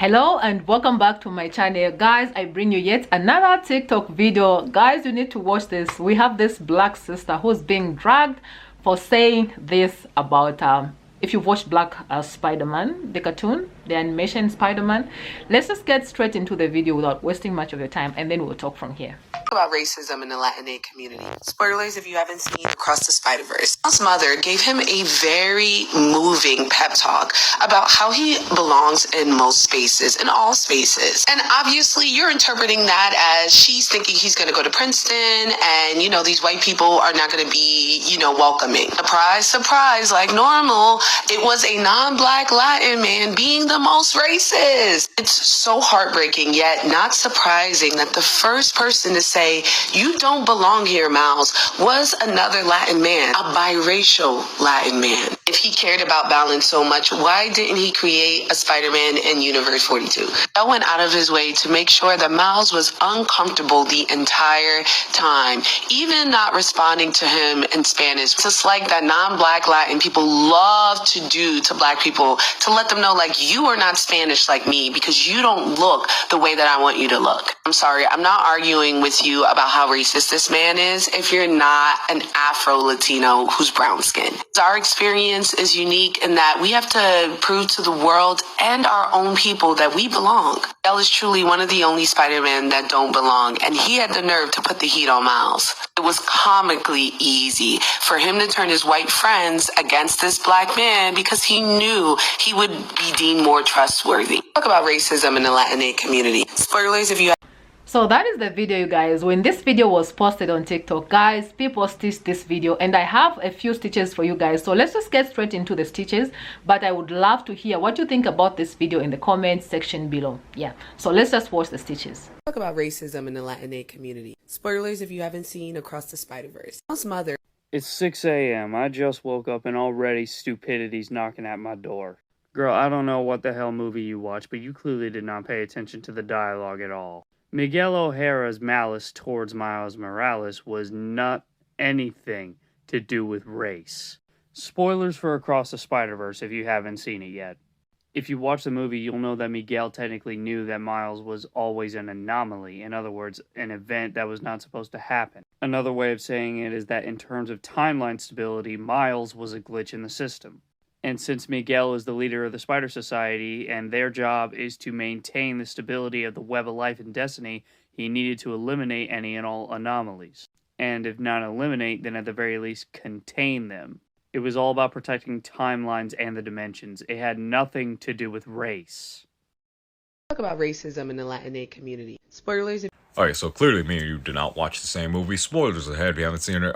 Hello and welcome back to my channel. Guys, I bring you yet another TikTok video. Guys, you need to watch this. We have this black sister who's being dragged for saying this about if you've watched Black Spider-Man, the cartoon, the animation Spider-Man. Let's just get straight into the video without wasting much of your time, and then we'll talk from here. About racism in the Latinx community. Spoilers if you haven't seen Across the Spider-Verse. Miles' mother gave him a very moving pep talk about how he belongs in most spaces, in all spaces. And obviously you're interpreting that as she's thinking he's going to go to Princeton and, you know, these white people are not going to be, you know, welcoming. Surprise, surprise, like normal, it was a non-black Latin man being the most racist. It's so heartbreaking, yet not surprising that the first person to say, "You don't belong here, Miles," was another Latin man, a biracial Latin man. If he cared about balance so much, why didn't he create a Spider-Man in Universe 42? That went out of his way to make sure that Miles was uncomfortable the entire time, even not responding to him in Spanish. Just like that non-black Latin people love to do to black people, to let them know, like, you are not Spanish like me because you don't look the way that I want you to look. I'm sorry, I'm not arguing with you about how racist this man is if you're not an Afro-Latino who's brown skinned. Our experience is unique in that we have to prove to the world and our own people that we belong. Miguel is truly one of the only Spider-Man that don't belong, and he had the nerve to put the heat on Miles. It was comically easy for him to turn his white friends against this black man because he knew he would be deemed more trustworthy. Talk about racism in the Latinx community. Spoilers if you So that is the video, you guys. When this video was posted on TikTok, guys, people stitched this video, and I have a few stitches for you guys. So let's just get straight into the stitches, but I would love to hear what you think about this video in the comments section below. Yeah, so let's just watch the stitches. Talk about racism in the Latinx community. Spoilers if you haven't seen Across the Spider-Verse. Miles' mother. It's 6 a.m. I just woke up and already stupidity's knocking at my door. Girl, I don't know what the hell movie you watched, but you clearly did not pay attention to the dialogue at all. Miguel O'Hara's malice towards Miles Morales was not anything to do with race. Spoilers for Across the Spider-Verse if you haven't seen it yet. If you watch the movie, you'll know that Miguel technically knew that Miles was always an anomaly. In other words, an event that was not supposed to happen. Another way of saying it is that in terms of timeline stability, Miles was a glitch in the system. And since Miguel is the leader of the Spider Society, and their job is to maintain the stability of the Web of Life and Destiny, he needed to eliminate any and all anomalies. And if not eliminate, then at the very least contain them. It was all about protecting timelines and the dimensions. It had nothing to do with race. Talk about racism in the Latinx community. Spoilers. Alright, so clearly me and you did not watch the same movie. Spoilers ahead if you haven't seen it.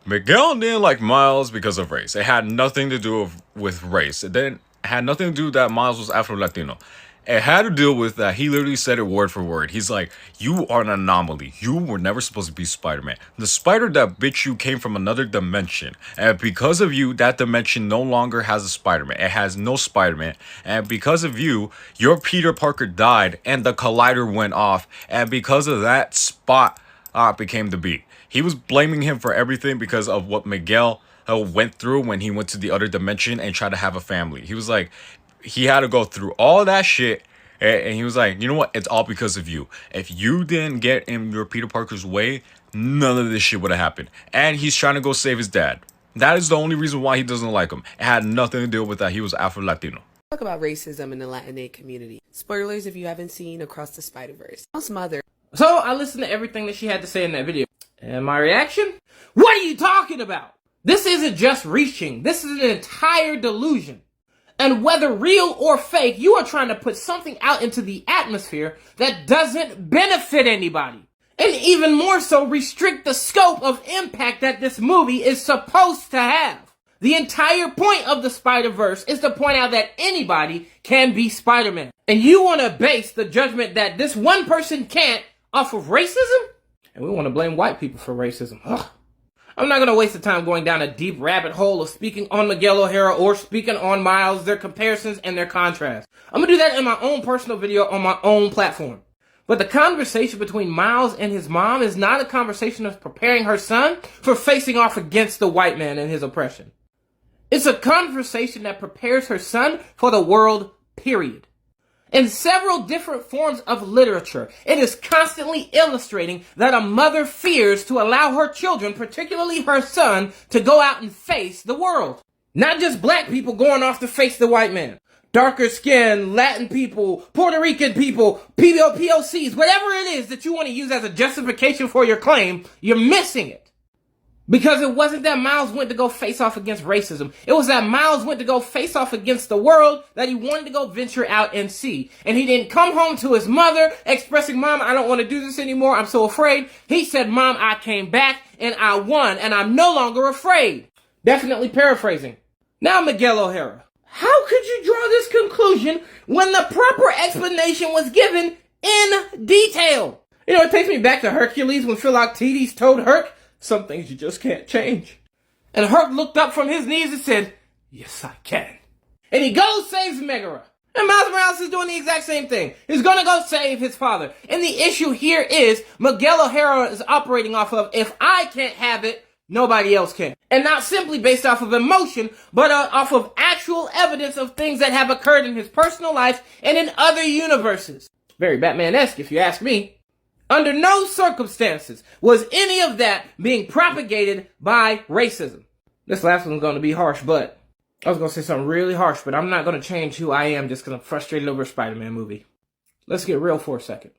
Miguel didn't like Miles because of race. It had nothing to do with race. It had nothing to do that Miles was Afro-Latino. It had to do with that he literally said it word for word. He's like, you are an anomaly. You were never supposed to be Spider-Man. The spider that bit you came from another dimension. And because of you, that dimension no longer has a Spider-Man. It has no Spider-Man. And because of you, your Peter Parker died and the collider went off. And because of that, Spot became the Beat. He was blaming him for everything because of what Miguel went through when he went to the other dimension and tried to have a family. He was like, he had to go through all that shit. And he was like, you know what? It's all because of you. If you didn't get in your Peter Parker's way, none of this shit would have happened. And he's trying to go save his dad. That is the only reason why he doesn't like him. It had nothing to do with that. He was Afro-Latino. Talk about racism in the Latinx community. Spoilers if you haven't seen Across the Spider-Verse. Miles' mother. So I listened to everything that she had to say in that video. And my reaction? What are you talking about? This isn't just reaching. This is an entire delusion. And whether real or fake, you are trying to put something out into the atmosphere that doesn't benefit anybody. And even more so, restrict the scope of impact that this movie is supposed to have. The entire point of the Spider-Verse is to point out that anybody can be Spider-Man. And you want to base the judgment that this one person can't off of racism? And we want to blame white people for racism. Ugh. I'm not going to waste the time going down a deep rabbit hole of speaking on Miguel O'Hara or speaking on Miles, their comparisons and their contrasts. I'm going to do that in my own personal video on my own platform. But the conversation between Miles and his mom is not a conversation of preparing her son for facing off against the white man and his oppression. It's a conversation that prepares her son for the world, period. In several different forms of literature, it is constantly illustrating that a mother fears to allow her children, particularly her son, to go out and face the world. Not just black people going off to face the white man. Darker skin, Latin people, Puerto Rican people, POCs, whatever it is that you want to use as a justification for your claim, you're missing it. Because it wasn't that Miles went to go face off against racism. It was that Miles went to go face off against the world that he wanted to go venture out and see. And he didn't come home to his mother expressing, Mom, I don't want to do this anymore. I'm so afraid. He said, Mom, I came back and I won and I'm no longer afraid. Definitely paraphrasing. Now, Miguel O'Hara, how could you draw this conclusion when the proper explanation was given in detail? You know, it takes me back to Hercules when Philoctetes told Herc, some things you just can't change. And Herc looked up from his knees and said, yes, I can. And he goes saves Megara. And Miles Morales is doing the exact same thing. He's gonna go save his father. And the issue here is Miguel O'Hara is operating off of, if I can't have it, nobody else can. And not simply based off of emotion, but off of actual evidence of things that have occurred in his personal life and in other universes. Very Batman-esque, if you ask me. Under no circumstances was any of that being propagated by racism. This last one's going to be harsh, but I was going to say something really harsh, but I'm not going to change who I am just because I'm frustrated over a Spider-Man movie. Let's get real for a second.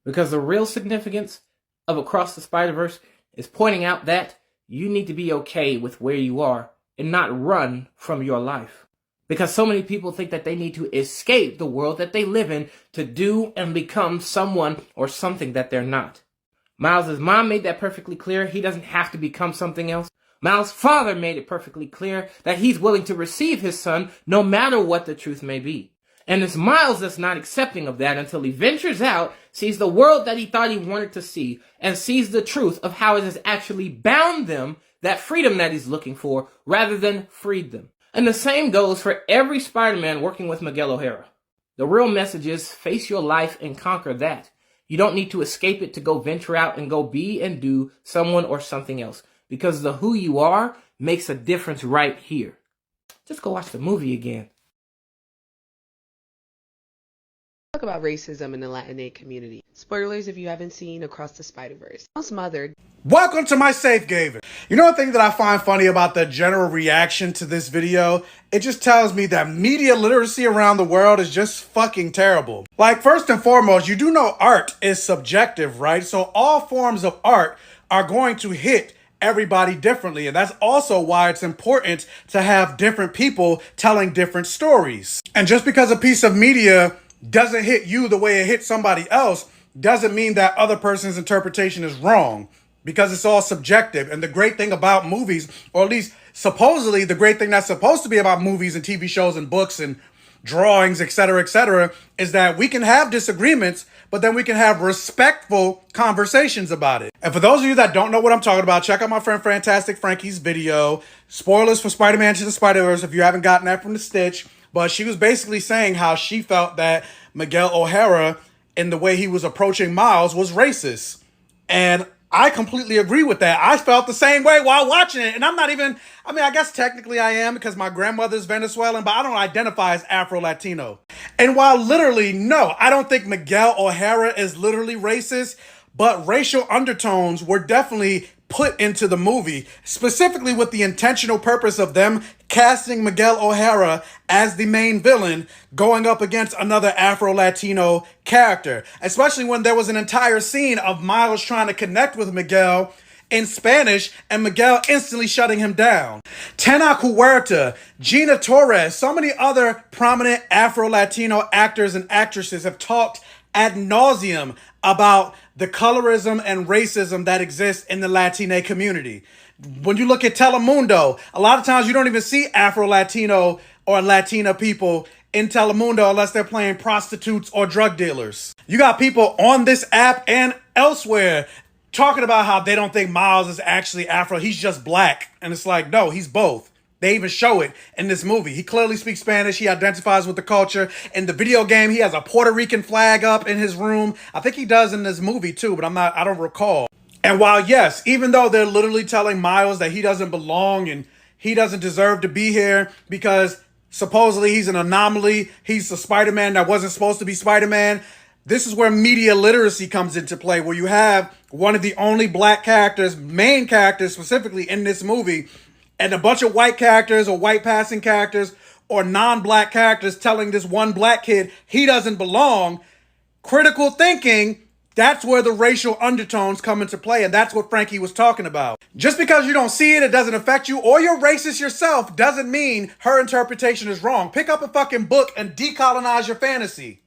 Because the real significance of Across the Spider-Verse is pointing out that you need to be okay with where you are and not run from your life. Because so many people think that they need to escape the world that they live in to do and become someone or something that they're not. Miles' mom made that perfectly clear. He doesn't have to become something else. Miles' father made it perfectly clear that he's willing to receive his son no matter what the truth may be. And it's Miles that's not accepting of that until he ventures out, sees the world that he thought he wanted to see, and sees the truth of how it has actually bound them, that freedom that he's looking for, rather than freed them. And the same goes for every Spider-Man working with Miguel O'Hara. The real message is face your life and conquer that. You don't need to escape it to go venture out and go be and do someone or something else. Because the who you are makes a difference right here. Just go watch the movie again. Talk about racism in the Latinx community. Spoilers if you haven't seen Across the Spider-Verse. Miles' mother. Welcome to my safe haven. You know, one thing that I find funny about the general reaction to this video, it just tells me that media literacy around the world is just fucking terrible. Like, first and foremost, you do know art is subjective, right? So all forms of art are going to hit everybody differently. And that's also why it's important to have different people telling different stories. And just because a piece of media doesn't hit you the way it hits somebody else doesn't mean that other person's interpretation is wrong, because it's all subjective. And the great thing about movies, or at least supposedly the great thing that's supposed to be about movies and TV shows and books and drawings, etc., is that we can have disagreements, but then we can have respectful conversations about it. And for those of you that don't know what I'm talking about, check out my friend Fantastic Frankie's video. Spoilers for Spider-Man to the Spider-Verse if you haven't gotten that from the Stitch. But she was basically saying how she felt that Miguel O'Hara, in the way he was approaching Miles, was racist. And I completely agree with that. I felt the same way while watching it. And I'm not even, I guess technically I am because my grandmother's Venezuelan, but I don't identify as Afro-Latino. And while literally, no, I don't think Miguel O'Hara is literally racist, but racial undertones were definitely put into the movie, specifically with the intentional purpose of them casting Miguel O'Hara as the main villain going up against another Afro-Latino character, especially when there was an entire scene of Miles trying to connect with Miguel in Spanish and Miguel instantly shutting him down. Tena Huerta, Gina Torres, so many other prominent Afro-Latino actors and actresses have talked ad nauseum about the colorism and racism that exists in the Latina community. When you look at Telemundo, a lot of times you don't even see Afro-Latino or Latina people in Telemundo unless they're playing prostitutes or drug dealers. You got people on this app and elsewhere talking about how they don't think Miles is actually Afro. He's just black. And it's like, no, he's both. They even show it in this movie. He clearly speaks Spanish. He identifies with the culture. In the video game, he has a Puerto Rican flag up in his room. I think he does in this movie too, but I don't recall. And while, yes, even though they're literally telling Miles that he doesn't belong and he doesn't deserve to be here because supposedly he's an anomaly. He's a Spider-Man that wasn't supposed to be Spider-Man. This is where media literacy comes into play, where you have one of the only black characters, main characters specifically in this movie, and a bunch of white characters or white passing characters or non-black characters telling this one black kid he doesn't belong. Critical thinking, that's where the racial undertones come into play, and that's what Frankie was talking about. Just because you don't see it, it doesn't affect you, or you're racist yourself, doesn't mean her interpretation is wrong. Pick up a fucking book and decolonize your fantasy.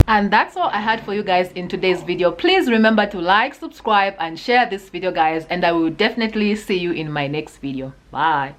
And that's all I had for you guys in today's video. Please remember to like, subscribe, and share this video, guys, and I will definitely see you in my next video. Bye.